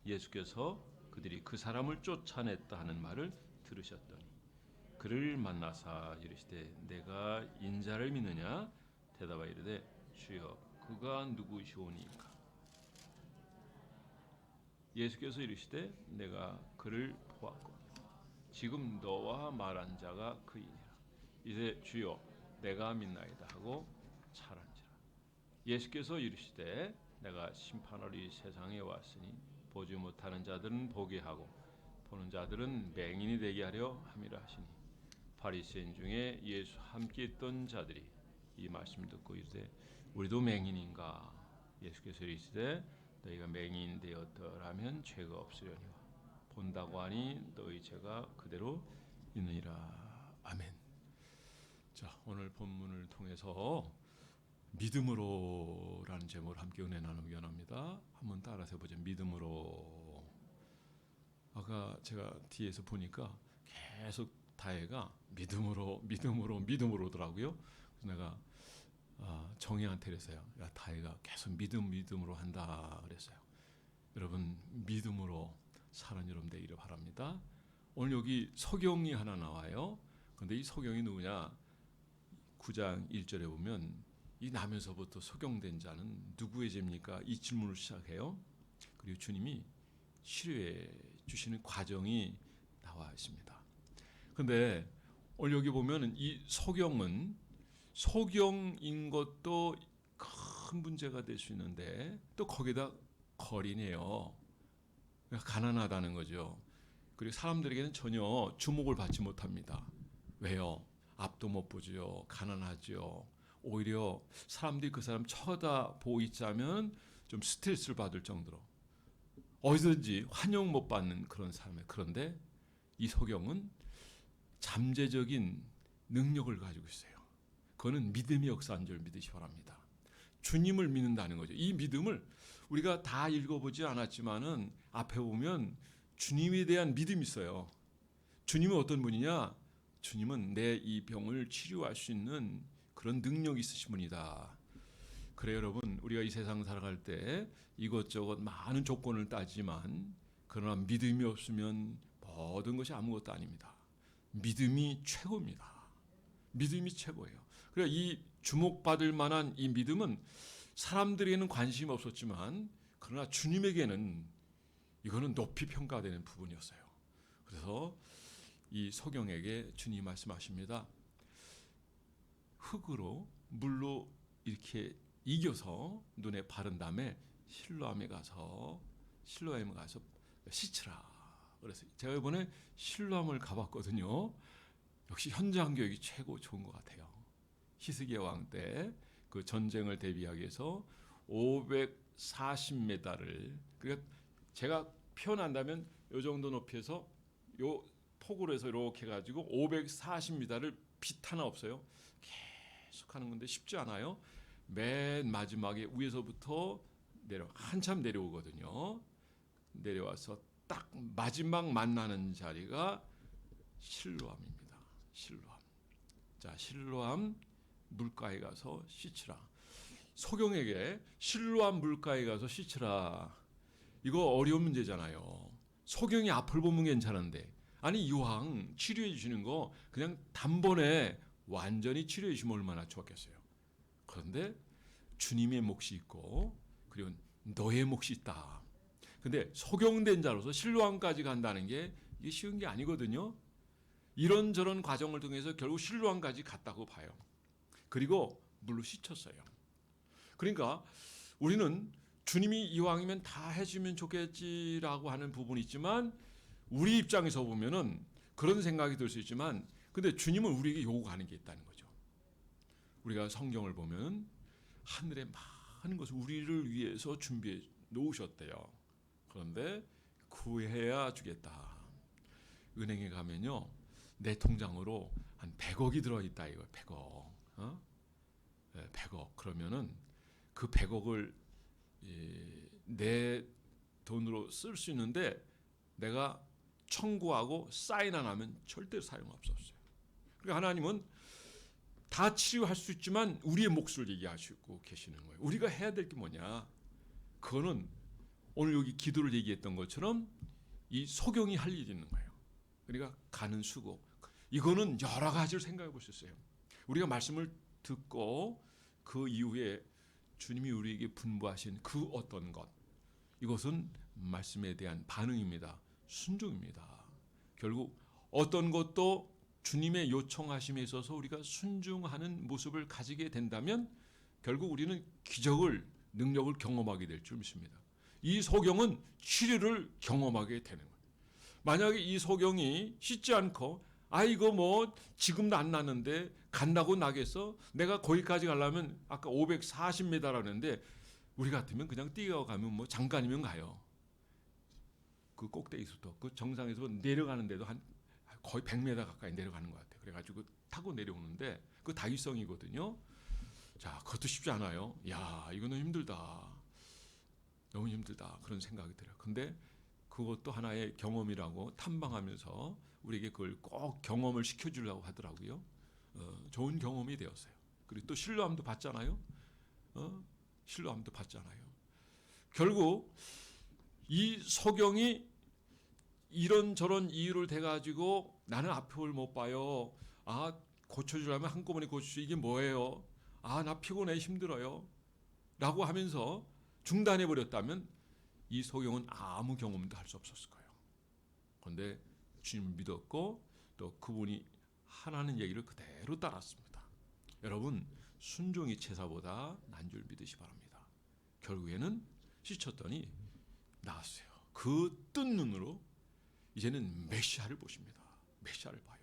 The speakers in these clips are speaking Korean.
예수께서 그들이 그 사람을 쫓아냈다 하는 말을 들으셨더니 그를 만나사 이르시되 내가 인자를 믿느냐 대답하여 이르되 주여 그가 누구시오니까 예수께서 이르시되 내가 그를 보았거니와 지금 너와 말한 자가 그이니라. 이제 주여 내가 믿나이다 하고 차란지라. 예수께서 이르시되 내가 심판하러 이 세상에 왔으니 보지 못하는 자들은 보게 하고 보는 자들은 맹인이 되게 하려 함이라 하시니 바리새인 중에 예수 함께 있던 자들이 이 말씀을 듣고 이르되 우리도 맹인인가? 예수께서 이르시되 너희가 맹인 되었더라면 죄가 없으려니와 본다고 하니 너희 죄가 그대로 있느니라. 아멘. 자, 오늘 본문을 통해서 믿음으로라는 제목을 함께 은혜 나누기 원합니다. 한번 따라서 해보죠. 믿음으로. 아까 제가 뒤에서 보니까 계속 다혜가 믿음으로더라고요. 그래서 내가 정희한테 그랬어요. 야, 다혜가 계속 믿음으로 한다 그랬어요. 여러분 믿음으로 사는 여러분 되기를 바랍니다. 오늘 여기 서경이 하나 나와요. 그런데 이 서경이 누구냐? 9장 1절에 보면 이 나면서부터 소경된 자는 누구의 죄입니까? 이 질문을 시작해요. 그리고 주님이 치료해 주시는 과정이 나와 있습니다. 그런데 오늘 여기 보면 이 소경은 소경인 것도 큰 문제가 될 수 있는데 또 거기다 거리네요. 가난하다는 거죠. 그리고 사람들에게는 전혀 주목을 받지 못합니다. 왜요? 앞도 못 보죠. 가난하죠. 오히려 사람들이 그 사람 쳐다보고 있자면 좀 스트레스를 받을 정도로 어디든지 환영 못 받는 그런 사람이에요. 그런데 이 소경은 잠재적인 능력을 가지고 있어요. 그거는 믿음의 역사인 줄 믿으시 바랍니다. 주님을 믿는다는 거죠. 이 믿음을 우리가 다 읽어보지 않았지만은 앞에 보면 주님에 대한 믿음이 있어요. 주님은 어떤 분이냐? 주님은 내 이 병을 치료할 수 있는 그런 능력이 있으신 분이다. 그래 여러분, 우리가 이 세상 살아갈 때 이것저것 많은 조건을 따지만 그러나 믿음이 없으면 모든 것이 아무것도 아닙니다. 믿음이 최고입니다. 믿음이 최고예요. 그래 이 주목받을 만한 이 믿음은 사람들에게는 관심이 없었지만 그러나 주님에게는 이거는 높이 평가되는 부분이었어요. 그래서 이 소경에게 주님이 말씀하십니다. 흙으로 물로 이렇게 이겨서 눈에 바른 다음에 실로암에 가서 씻으라. 그래서 제가 이번에 실로암을 가봤거든요. 역시 현장 교육이 최고 좋은 것 같아요. 히스기야 왕 때 그 전쟁을 대비하기 위해서 540m를 그러니까 제가 표현한다면 이 정도 높이에서 요 폭으로 해서 이렇게 해가지고 540m를 빛 하나 없어요. 계속 하는 건데 쉽지 않아요. 맨 마지막에 위에서부터 한참 내려오거든요. 내려와서 딱 마지막 만나는 자리가 실로암입니다. 실로암. 자, 실로암 물가에 가서 씻으라. 소경에게 실로암 물가에 가서 씻으라. 이거 어려운 문제잖아요. 소경이 앞을 보면 괜찮은데 아니 이왕 치료해 주시는 거 그냥 단번에 완전히 치료해 주시면 얼마나 좋겠어요. 그런데 주님의 몫이 있고 그리고 너의 몫이 있다. 근데 소경된 자로서 실로암까지 간다는 게 이게 쉬운 게 아니거든요. 이런저런 과정을 통해서 결국 실로암까지 갔다고 봐요. 그리고 물로 씻혔어요. 그러니까 우리는 주님이 이왕이면 다 해주면 좋겠지라고 하는 부분이 있지만 우리 입장에서 보면은 그런 생각이 들 수 있지만 근데 주님은 우리에게 요구하는 게 있다는 거죠. 우리가 성경을 보면 하늘의 많은 것을 우리를 위해서 준비해 놓으셨대요. 그런데 구해야 주겠다. 은행에 가면요. 내 통장으로 한 100억이 들어있다 이거 100억. 100억. 그러면은 그 100억을 내 돈으로 쓸 수 있는데 내가 청구하고 사인 안 하면 절대로 사용 없었어요. 그러니까 하나님은 다 치료할 수 있지만 우리의 몫을 얘기하시고 계시는 거예요. 우리가 해야 될 게 뭐냐? 그거는 오늘 여기 기도를 얘기했던 것처럼 이 소경이 할 일이 있는 거예요. 그러니까 가는 수고. 이거는 여러 가지를 생각해 볼 수 있어요. 우리가 말씀을 듣고 그 이후에 주님이 우리에게 분부하신 그 어떤 것, 이것은 말씀에 대한 반응입니다. 순종입니다. 결국 어떤 것도 주님의 요청하심에 있어서 우리가 순종하는 모습을 가지게 된다면 결국 우리는 기적을, 능력을 경험하게 될 줄 믿습니다. 이 소경은 치료를 경험하게 되는 거예요. 만약에 이 소경이 씻지 않고 이거 뭐 지금도 안 났는데 간다고 나겠어? 내가 거기까지 가려면 아까 540m라는데 우리 같으면 그냥 뛰어가면 뭐 잠깐이면 가요. 그 꼭대기부터 그 정상에서 내려가는데도 한 거의 100m 가까이 내려가는 것 같아요. 그래가지고 타고 내려오는데 그 다윗성이거든요. 자, 그것도 쉽지 않아요. 야, 이거는 힘들다. 너무 힘들다. 그런 생각이 들어요. 근데 그것도 하나의 경험이라고 탐방하면서 우리에게 그걸 꼭 경험을 시켜주려고 하더라고요. 좋은 경험이 되었어요. 그리고 또 신뢰함도 받잖아요. 신뢰함도 받잖아요. 결국 이 소경이 이런저런 이유를 대가지고 나는 앞을 못 봐요. 고쳐주려면 한꺼번에 고쳐주 이게 뭐예요? 나 피곤해 힘들어요. 라고 하면서 중단해버렸다면 이 소경은 아무 경험도 할 수 없었을 거예요. 그런데 주님을 믿었고 또 그분이 하라는 얘기를 그대로 따랐습니다. 여러분, 순종이 제사보다 난 줄 믿으시 바랍니다. 결국에는 씻었더니 나았어요. 그 뜬 눈으로 이제는 메시아를 보십니다. 메시아를 봐요.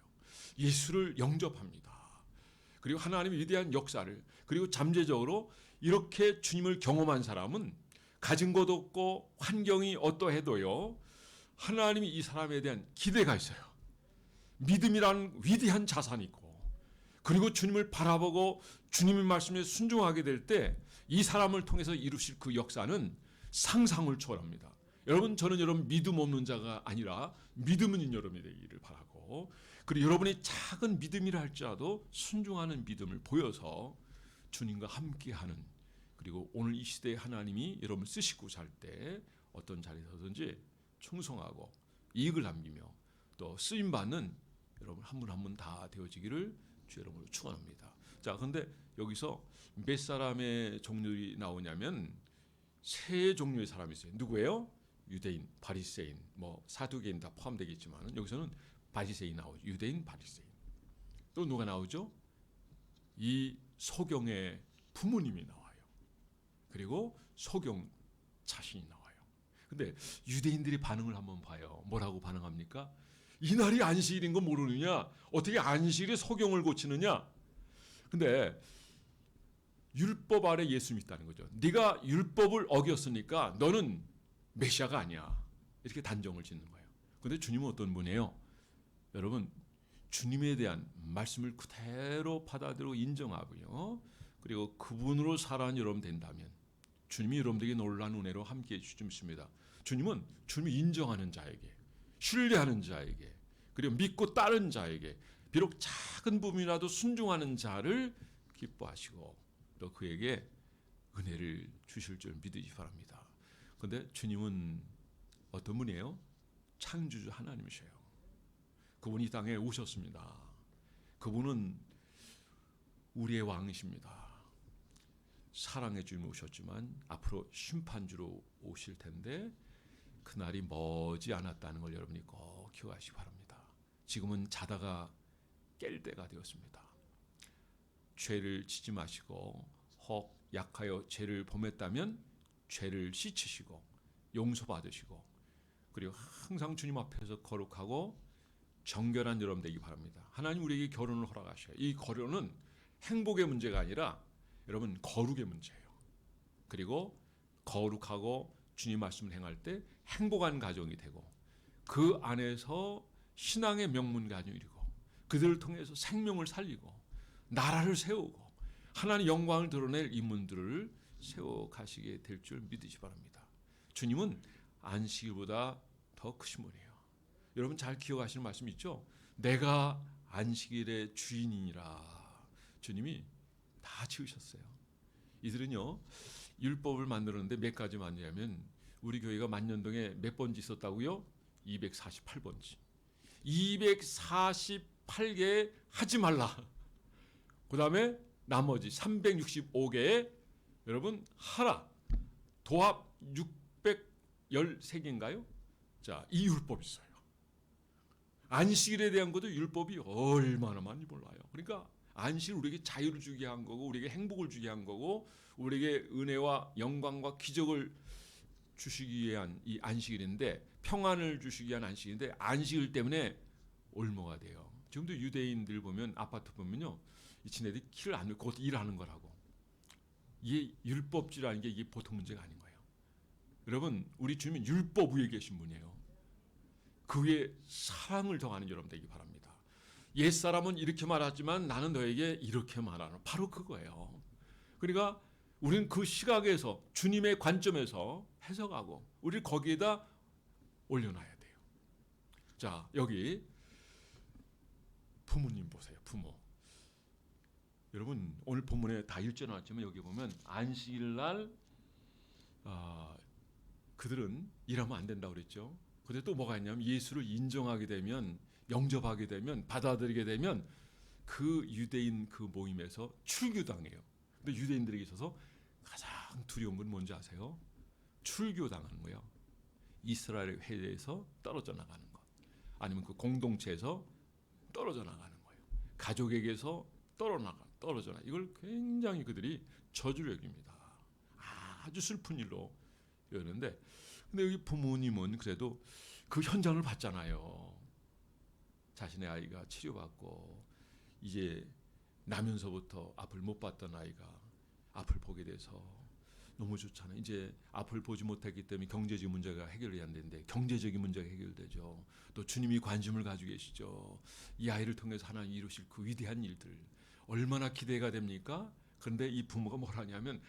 예수를 영접합니다. 그리고 하나님의 위대한 역사를, 그리고 잠재적으로 이렇게 주님을 경험한 사람은 가진 것 없고 환경이 어떠해도요, 하나님이 이 사람에 대한 기대가 있어요. 믿음이라는 위대한 자산이 있고, 그리고 주님을 바라보고 주님의 말씀에 순종하게 될 때 이 사람을 통해서 이루실 그 역사는 상상을 초월합니다. 여러분, 저는 여러분 믿음 없는 자가 아니라 믿음 있는 여러분이 되기를 바라고, 그리고 여러분의 작은 믿음이라 할지라도 순종하는 믿음을 보여서 주님과 함께하는, 그리고 오늘 이 시대에 하나님이 여러분을 쓰시고 살 때 어떤 자리에서든지 충성하고 이익을 남기며 또 쓰임받는 여러분 한 분 한 분 다 되어지기를 주 여러분으로 축원합니다. 자, 그런데 여기서 몇 사람의 종류들이 나오냐면 세 종류의 사람이 있어요. 누구예요? 유대인, 바리새인, 뭐 사두개인 다 포함되겠지만 여기서는 바리새인 나오죠. 유대인, 바리새인. 또 누가 나오죠? 이 소경의 부모님이 나와요. 그리고 소경 자신이 나와요. 근데 유대인들이 반응을 한번 봐요. 뭐라고 반응합니까? 이날이 안식일인 거 모르느냐? 어떻게 안식일에 소경을 고치느냐? 근데 율법 아래 예수 믿다는 거죠. 네가 율법을 어겼으니까 너는 메시아가 아니야. 이렇게 단정을 짓는 거예요. 그런데 주님은 어떤 분이에요? 여러분, 주님에 대한 말씀을 그대로 받아들이고 인정하고요. 그리고 그분으로 살아가는 여러분 된다면 주님이 여러분들에게 놀라운 은혜로 함께해 주십니다. 주님은 주님이 인정하는 자에게, 신뢰하는 자에게, 그리고 믿고 따른 자에게 비록 작은 부분이라도 순종하는 자를 기뻐하시고 또 그에게 은혜를 주실 줄 믿으시 바랍니다. 그런데 주님은 어떤 분이에요? 창조주 하나님이셔요. 그분이 이 땅에 오셨습니다. 그분은 우리의 왕이십니다. 사랑의 주님이 오셨지만 앞으로 심판주로 오실 텐데 그날이 머지 않았다는 걸 여러분이 꼭 기억하시기 바랍니다. 지금은 자다가 깰 때가 되었습니다. 죄를 지지 마시고 혹 약하여 죄를 범했다면 죄를 씻으시고 용서받으시고 그리고 항상 주님 앞에서 거룩하고 정결한 여러분 되기 바랍니다. 하나님 우리에게 결혼을 허락하셔요. 이 결혼은 행복의 문제가 아니라 여러분 거룩의 문제예요. 그리고 거룩하고 주님 말씀을 행할 때 행복한 가정이 되고 그 안에서 신앙의 명문 가정이 이루고 그들을 통해서 생명을 살리고 나라를 세우고 하나님의 영광을 드러낼 인문들을 세워 가시게 될 줄 믿으시 바랍니다. 주님은 안식일보다 더 크신 분이에요. 여러분 잘 기억하시는 말씀 있죠? 내가 안식일의 주인이니라. 주님이 다 지으셨어요. 이들은요 율법을 만들었는데 몇 가지 만들냐면 우리 교회가 만년동에 몇 번지 있었다고요? 248번지. 248개 하지 말라. 그 다음에 나머지 365개에 여러분 하라. 도합 613개인가요? 자, 이 율법이 있어요. 안식일에 대한 것도 율법이 얼마나 많이 몰라요. 그러니까 안식일 우리에게 자유를 주게 한 거고, 우리에게 행복을 주게 한 거고, 우리에게 은혜와 영광과 기적을 주시기 위한 이 안식일인데, 평안을 주시기 위한 안식일인데, 안식일 때문에 올무가 돼요. 지금도 유대인들 보면 아파트 보면요, 이 친애들이 키를 안 넣고 일하는 거라고. 이게 율법주의라는 게 이게 보통 문제가 아닌 거예요. 여러분, 우리 주님은 율법 위에 계신 분이에요. 그 위에 사랑을 더하는 여러분 되기 바랍니다. 옛사람은 이렇게 말하지만 나는 너에게 이렇게 말하는, 바로 그거예요. 그러니까 우리는 그 시각에서, 주님의 관점에서 해석하고 우리를 거기에다 올려놔야 돼요. 자, 여기 부모님 보세요. 부모. 여러분, 오늘 본문에 다 읽지 않았지만 여기 보면 안식일 날 그들은 일하면 안 된다고 그랬죠. 근데 또 뭐가 있냐면, 예수를 인정하게 되면, 영접하게 되면, 받아들이게 되면 그 유대인 그 모임에서 출교당해요. 근데 유대인들에게 있어서 가장 두려운 건 뭔지 아세요? 출교당하는 거예요. 이스라엘 회에서 떨어져 나가는 것, 아니면 그 공동체에서 떨어져 나가는 거예요. 가족에게서 떨어져 나가. 이걸 굉장히 그들이 저주를 여깁니다. 아주 슬픈 일로 여기는데, 근데 여기 부모님은 그래도 그 현장을 봤잖아요. 자신의 아이가 치료받고 이제 나면서부터 앞을 못 봤던 아이가 앞을 보게 돼서 너무 좋잖아요. 이제 앞을 보지 못했기 때문에 경제적인 문제가 해결이 안 되는데 경제적인 문제가 해결되죠. 또 주님이 관심을 가지고 계시죠. 이 아이를 통해서 하나님 이루실 그 위대한 일들 얼마나 기대가 됩니까? 그런데 이 부모가 뭘 하냐면,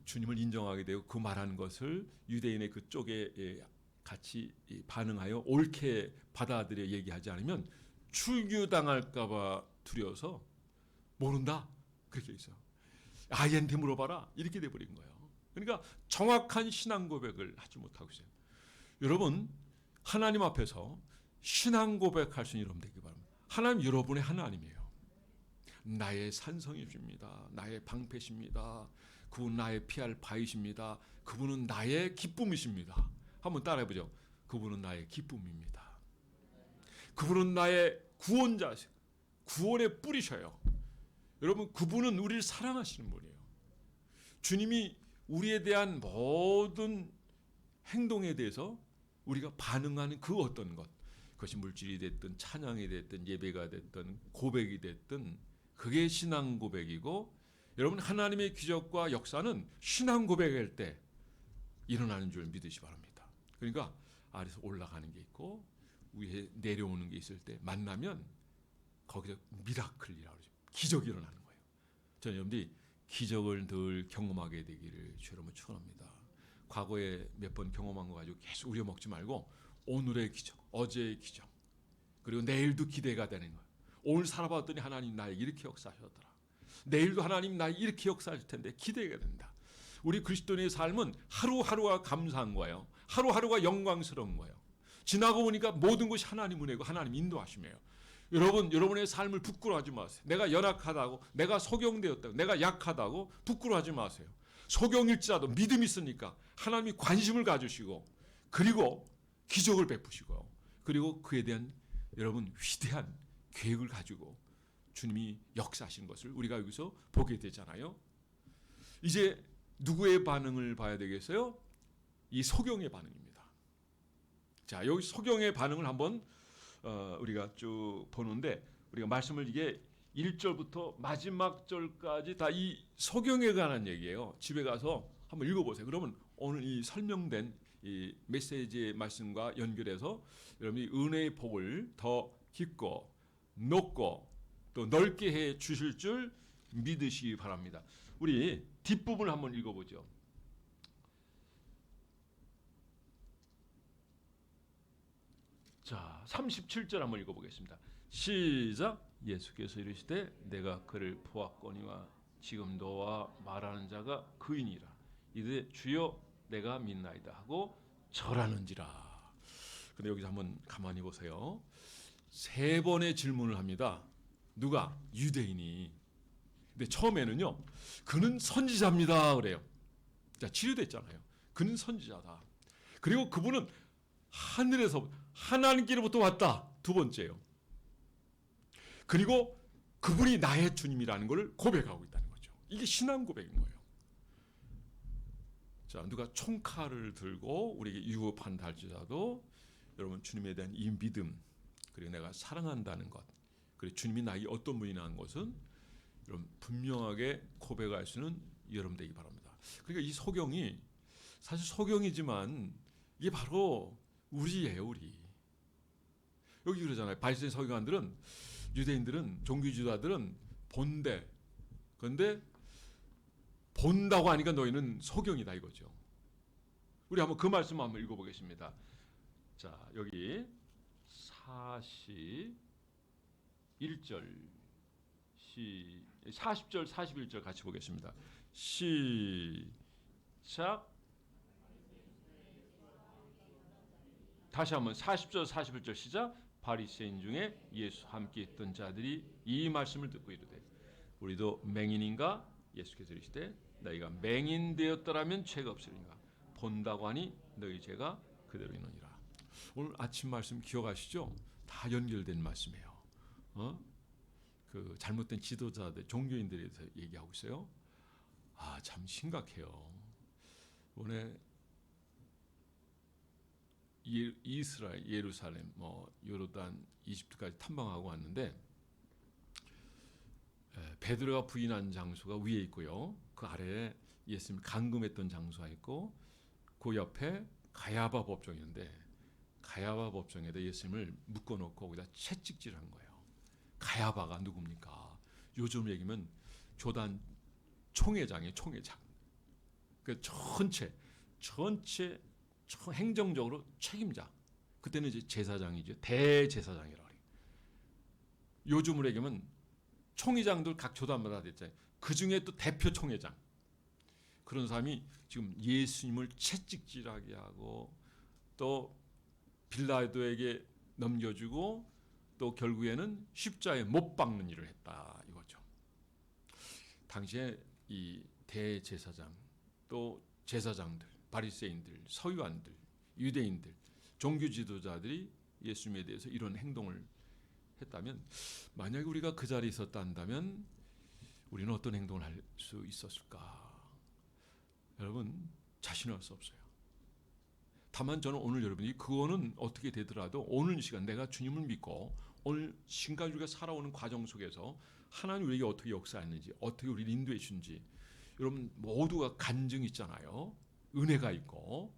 주님을 인정하게 되고 그 말하는 것을 유대인의 그쪽에 같이 반응하여 옳게 받아들여 얘기하지 않으면 출교당할까봐 두려워서 모른다, 그렇게 있어요. 아이한테 물어봐라, 이렇게 돼버린 거예요. 그러니까 정확한 신앙 고백을 하지 못하고 있어요. 여러분, 하나님 앞에서 신앙 고백할 수 있는 여러분 되기 바랍니다. 하나님 여러분의 하나님이에요. 나의 산성이십니다. 나의 방패십니다. 그분 나의 피할 바위십니다. 그분은 나의 기쁨이십니다. 한번 따라해보죠. 그분은 나의 기쁨입니다. 그분은 나의 구원자세요. 구원의 뿌리셔요. 여러분, 그분은 우리를 사랑하시는 분이에요. 주님이 우리에 대한 모든 행동에 대해서 우리가 반응하는 그 어떤 것, 그것이 물질이 됐든 찬양이 됐든 예배가 됐든 고백이 됐든, 그게 신앙 고백이고, 여러분, 하나님의 기적과 역사는 신앙 고백할 때 일어나는 줄 믿으시 바랍니다. 그러니까 아래서 올라가는 게 있고 위에 내려오는 게 있을 때 만나면 거기서 미라클이라고 그러죠. 기적이 일어나는 거예요. 저는 여러분들이 기적을 늘 경험하게 되기를 주의 이름으로 축원합니다. 과거에 몇 번 경험한 거 가지고 계속 우려먹지 말고 오늘의 기적, 어제의 기적, 그리고 내일도 기대가 되는 거예요. 오늘 살아봤더니 하나님 나에게 이렇게 역사하셨더라. 내일도 하나님 나에게 이렇게 역사하실 텐데 기대가 된다. 우리 그리스도인의 삶은 하루하루가 감사한 거예요. 하루하루가 영광스러운 거예요. 지나고 보니까 모든 것이 하나님 은혜고 하나님 인도하심이에요. 여러분, 여러분의 삶을 부끄러워하지 마세요. 내가 연약하다고, 내가 소경되었다고, 내가 약하다고 부끄러워하지 마세요. 소경일지라도 믿음이 있으니까 하나님이 관심을 가지시고, 그리고 기적을 베푸시고, 그리고 그에 대한 여러분 위대한 계획을 가지고 주님이 역사하신 것을 우리가 여기서 보게 되잖아요. 이제 누구의 반응을 봐야 되겠어요? 이 소경의 반응입니다. 자, 여기 소경의 반응을 한번 우리가 쭉 보는데, 우리가 말씀을 이게 1절부터 마지막 절까지 다 이 소경에 관한 얘기예요. 집에 가서 한번 읽어보세요. 그러면 오늘 이 설명된 이 메시지의 말씀과 연결해서 여러분이 은혜의 복을 더 깊고 높고 또 넓게 해 주실 줄 믿으시기 바랍니다. 우리 뒷부분 한번 읽어보죠. 자, 37절 한번 읽어보겠습니다. 시작. 예수께서 이르시되 내가 그를 보았거니와 지금 너와 말하는 자가 그이니라. 이르되 주여 내가 믿나이다 하고 절하는지라. 근데 여기서 한번 가만히 보세요. 세 번의 질문을 합니다. 누가? 유대인이. 근데 처음에는요, 그는 선지자입니다 그래요. 자, 치료됐잖아요. 그는 선지자다. 그리고 그분은 하늘에서 하나님께로부터 왔다. 두 번째요. 그리고 그분이 나의 주님이라는 것을 고백하고 있다는 거죠. 이게 신앙 고백인 거예요. 자, 누가 총칼을 들고 우리에게 유업한다 할지라도 여러분, 주님에 대한 이 믿음, 그리고 내가 사랑한다는 것, 그리고 주님이 나에게 어떤 분이라는 것은 여러분 분명하게 고백할 수는 여러분 되기 바랍니다. 그러니까 이 소경이 사실 소경이지만 이게 바로 우리예요, 우리. 여기 그러잖아요. 바리새인 서기관들은, 유대인들은, 종교지도자들은 본대. 그런데 본다고 하니까 너희는 소경이다 이거죠. 우리 한번 그 말씀 한번 읽어보겠습니다. 자, 여기 41절, 40절, 41절 같이 보겠습니다. 시작. 다시 한번 40절, 41절 시작. 바리새인 중에 예수 함께 있던 자들이 이 말씀을 듣고 이르되 우리도 맹인인가? 예수께서 이르시되 너희가 맹인 되었더라면 죄가 없으리라. 본다고 하니 너희 죄가 그대로 있느니라. 오늘 아침 말씀 기억하시죠? 다 연결된 말씀이에요. 그 잘못된 지도자들, 종교인들에 대해서 얘기하고 있어요. 아, 참 심각해요. 오늘 이스라엘, 예루살렘, 요르단, 이집트까지 탐방하고 왔는데 베드로가 부인한 장소가 위에 있고요. 그 아래에 예수님이 감금했던 장소가 있고 그 옆에 가야바 법정인데 가야바 법정에다 예수님을 묶어놓고 거기다 채찍질한 거예요. 가야바가 누굽니까? 요즘 얘기면 조단 총회장이에요. 총회장. 그 전체 행정적으로 책임자. 그때는 이제 제사장이죠. 대제사장이라고 해요. 요즘으로 얘기하면 총회장들 각 조단마다 됐잖아요. 그 중에 또 대표 총회장. 그런 사람이 지금 예수님을 채찍질하게 하고 또 빌라도에게 넘겨주고 또 결국에는 십자에 못 박는 일을 했다 이거죠. 당시에 이 대제사장 또 제사장들, 바리새인들, 서기관들, 유대인들, 종교 지도자들이 예수님에 대해서 이런 행동을 했다면 만약에 우리가 그 자리에 있었다 한다면 우리는 어떤 행동을 할 수 있었을까? 여러분 자신할 수 없어요. 다만 저는 오늘 여러분이 그거는 어떻게 되더라도 오늘 이 시간 내가 주님을 믿고 오늘 지금까지 우리가 살아오는 과정 속에서 하나님 우리에게 어떻게 역사했는지 어떻게 우리를 인도해 주는지 여러분 모두가 간증이 있잖아요. 은혜가 있고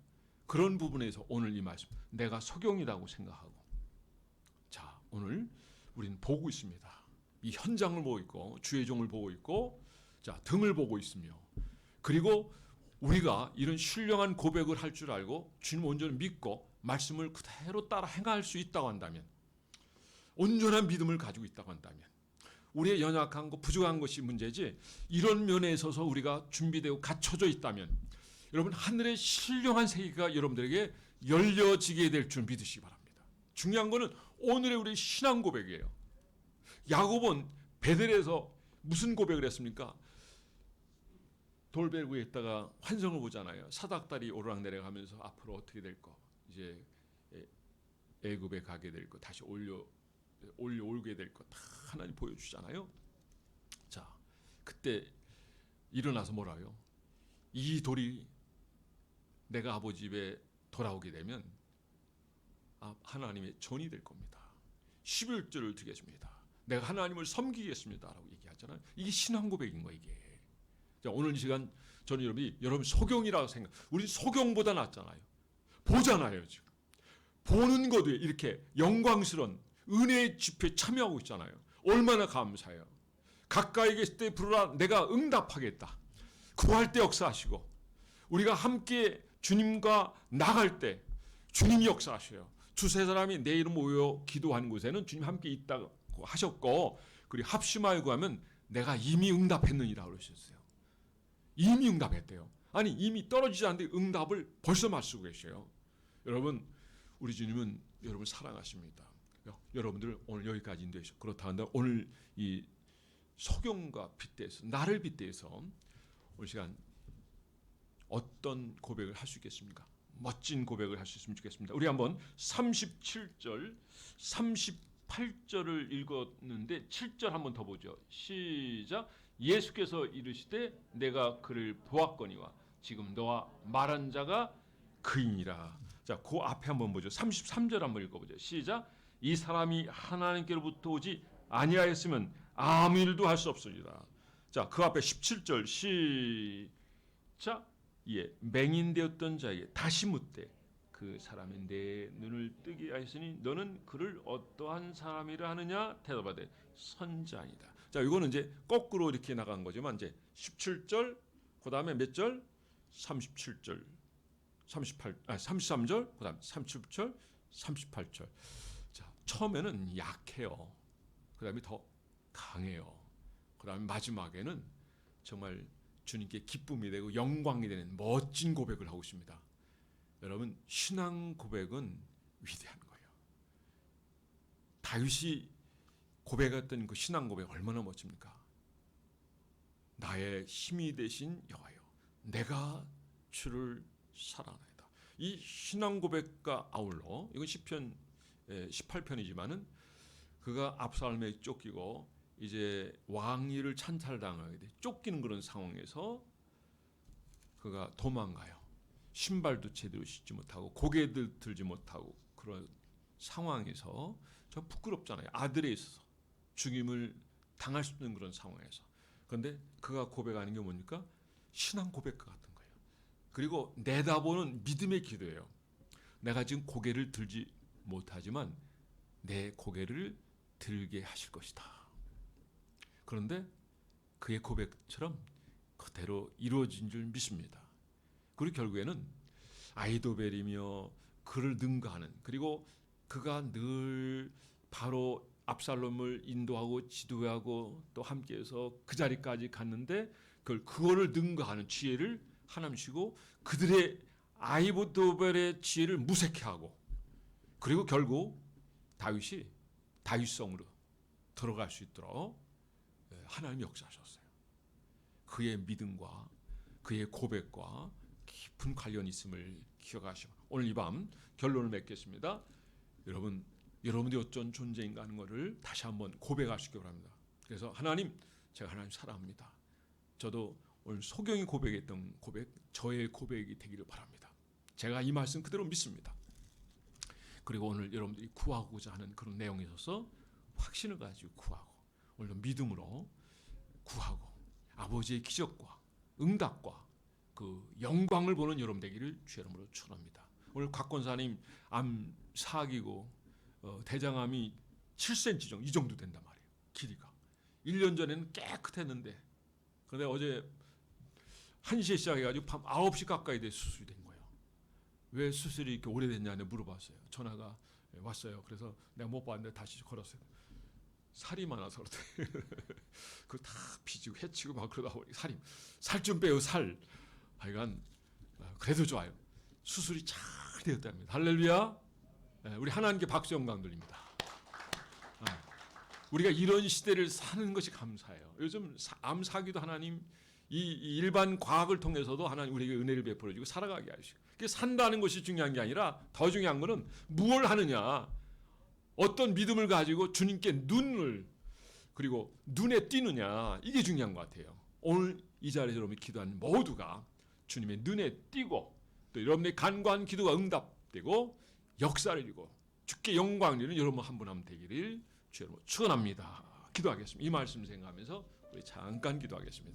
그런 부분에서 오늘 이 말씀 내가 소경이라고 생각하고 자 오늘 우리는 보고 있습니다. 이 현장을 보고 있고 주의 종을 보고 있고 자 등을 보고 있으며 그리고 우리가 이런 신령한 고백을 할 줄 알고 주님 온전히 믿고 말씀을 그대로 따라 행할 수 있다고 한다면 온전한 믿음을 가지고 있다고 한다면 우리의 연약한 것 부족한 것이 문제지 이런 면에 있어서 우리가 준비되고 갖춰져 있다면 여러분 하늘의 신령한 세계가 여러분들에게 열려지게 될 줄 믿으시기 바랍니다. 중요한 거는 오늘의 우리 신앙 고백이에요. 야곱은 베델에서 무슨 고백을 했습니까? 돌베 위에 있다가 환성을 보잖아요. 사닥다리 오르락내리락하면서 앞으로 어떻게 될 거, 이제 애굽에 가게 될 거, 다시 올게 될 거 다 하나님 보여주잖아요. 자, 그때 일어나서 뭐라요? 이 돌이 내가 아버지 집에 돌아오게 되면 하나님의 전이 될 겁니다. 11절을 드리겠습니다. 내가 하나님을 섬기겠습니다라고 얘기하잖아요. 이게 신앙 고백인 거예요. 이게. 자, 오늘 이 시간 저는 여러분 소경이라고 생각. 우리 소경보다 낫잖아요. 보잖아요 지금. 보는 것도 이렇게 영광스러운 은혜의 집회에 참여하고 있잖아요. 얼마나 감사해요. 가까이 계실 때 부르라 내가 응답하겠다. 구할 때 역사하시고 우리가 함께 주님과 나갈 때 주님이 역사하셔요. 두세 사람이 내 이름 모여 기도하는 곳에는 주님 함께 있다고 하셨고 그리고 합심하여 구하면 내가 이미 응답했느니라 그러셨어요. 이미 응답했대요. 아니 이미 떨어지지 않는데 응답을 벌써 맞추고 계셔요. 여러분, 우리 주님은 여러분을 사랑하십니다. 여러분들 오늘 여기까지 인도해서 그렇다 한다. 오늘 이 소경과 빗대서 나를 빗대서 오늘 시간 어떤 고백을 할 수 있겠습니까? 멋진 고백을 할 수 있으면 좋겠습니다. 우리 한번 37절, 38절을 읽었는데 7절 한번 더 보죠. 시작. 예수께서 이르시되 내가 그를 보았거니와 지금 너와 말한 자가 그이니라. 자, 그 앞에 한번 보죠. 33절 한번 읽어보죠. 시작. 이 사람이 하나님께로부터 오지 아니하였으면 아무 일도 할 수 없으리라. 자, 그 앞에 17절 시작. 예, 맹인되었던 자에게 다시 묻되 그 사람이 내 눈을 뜨게 하였으니 너는 그를 어떠한 사람이라 하느냐? 대답하되 선자이다. 자, 이거는 이제 거꾸로 이렇게 나간 거지만 이제 17절 그다음에 몇 절? 37절, 33절 그다음 37절, 38절. 자, 처음에는 약해요. 그다음에 더 강해요. 그다음에 마지막에는 정말 주님께 기쁨이 되고 영광이 되는 멋진 고백을 하고 있습니다. 여러분, 신앙 고백은 위대한 거예요. 다윗이 고백했던 그 신앙 고백 얼마나 멋집니까? 나의 힘이 되신 여호와여, 내가 주를 사랑하나이다. 이 신앙 고백과 아울러 이건 시편 18편이지만은 그가 압살롬에 쫓기고 이제 왕위를 찬탈당하게 돼 쫓기는 그런 상황에서 그가 도망가요. 신발도 제대로 신지 못하고 고개도 들지 못하고 그런 상황에서 좀 부끄럽잖아요. 아들에 있어서 죽임을 당할 수 있는 그런 상황에서. 그런데 그가 고백하는 게 뭡니까? 신앙 고백과 같은 거예요. 그리고 내다보는 믿음의 기도예요. 내가 지금 고개를 들지 못하지만 내 고개를 들게 하실 것이다. 그런데 그의 고백처럼 그대로 이루어진 줄 믿습니다. 그리고 결국에는 아이도벨이며 그를 능가하는, 그리고 그가 늘 바로 압살롬을 인도하고 지도하고 또 함께해서 그 자리까지 갔는데 그거를 능가하는 지혜를 하나님 주시고 그들의 아이도벨의 지혜를 무색해 하고, 그리고 결국 다윗이 다윗성으로 들어갈 수 있도록 하나님이 역사하셨어요. 그의 믿음과 그의 고백과 깊은 관련이 있음을 기억하시고 오늘 이 밤 결론을 맺겠습니다. 여러분들이 어떤 존재인가 하는 것을 다시 한번 고백하시기 바랍니다. 그래서 하나님, 제가 하나님 사랑합니다. 저도 오늘 소경이 고백했던 고백, 저의 고백이 되기를 바랍니다. 제가 이 말씀 그대로 믿습니다. 그리고 오늘 여러분들이 구하고자 하는 그런 내용에 있어서 확신을 가지고 구하고 오늘도 믿음으로 구하고 아버지의 기적과 응답과 그 영광을 보는 여러분 되기를 주의 이름으로 축원합니다. 오늘 곽권사님 암 사기고 대장암이 7cm 정도 이 정도 된단 말이에요. 길이가 1년 전에는 깨끗했는데 그런데 어제 1시에 시작해가지고 밤 9시 가까이 돼 수술이 된 거예요. 왜 수술이 이렇게 오래됐냐고 물어봤어요. 전화가 왔어요. 그래서 내가 못 봤는데 다시 걸었어요. 살이 많아서 그렇대. 그거 다 비지고 해치고 막 그러다 보니 살 좀 빼요, 살. 하여간 그래도 좋아요. 수술이 잘 되었답니다. 할렐루야. 우리 하나님께 박수 영광 돌립니다. 우리가 이런 시대를 사는 것이 감사해요. 요즘 암 사기도 하나님 이 일반 과학을 통해서도 하나님 우리에게 은혜를 베풀어 주고 살아가게 하시고, 산다는 것이 중요한 게 아니라 더 중요한 것은 무엇을 하느냐, 어떤 믿음을 가지고 주님께 눈을 그리고 눈에 띄느냐, 이게 중요한 것 같아요. 오늘 이 자리에서 여러분이 기도하는 모두가 주님의 눈에 띄고 또 여러분의 간구한 기도가 응답되고 역사를 이루고 주께 영광을 이루는 여러분 한 분 한 분 되기를 주여 축원합니다. 기도하겠습니다. 이 말씀 생각하면서 우리 잠깐 기도하겠습니다.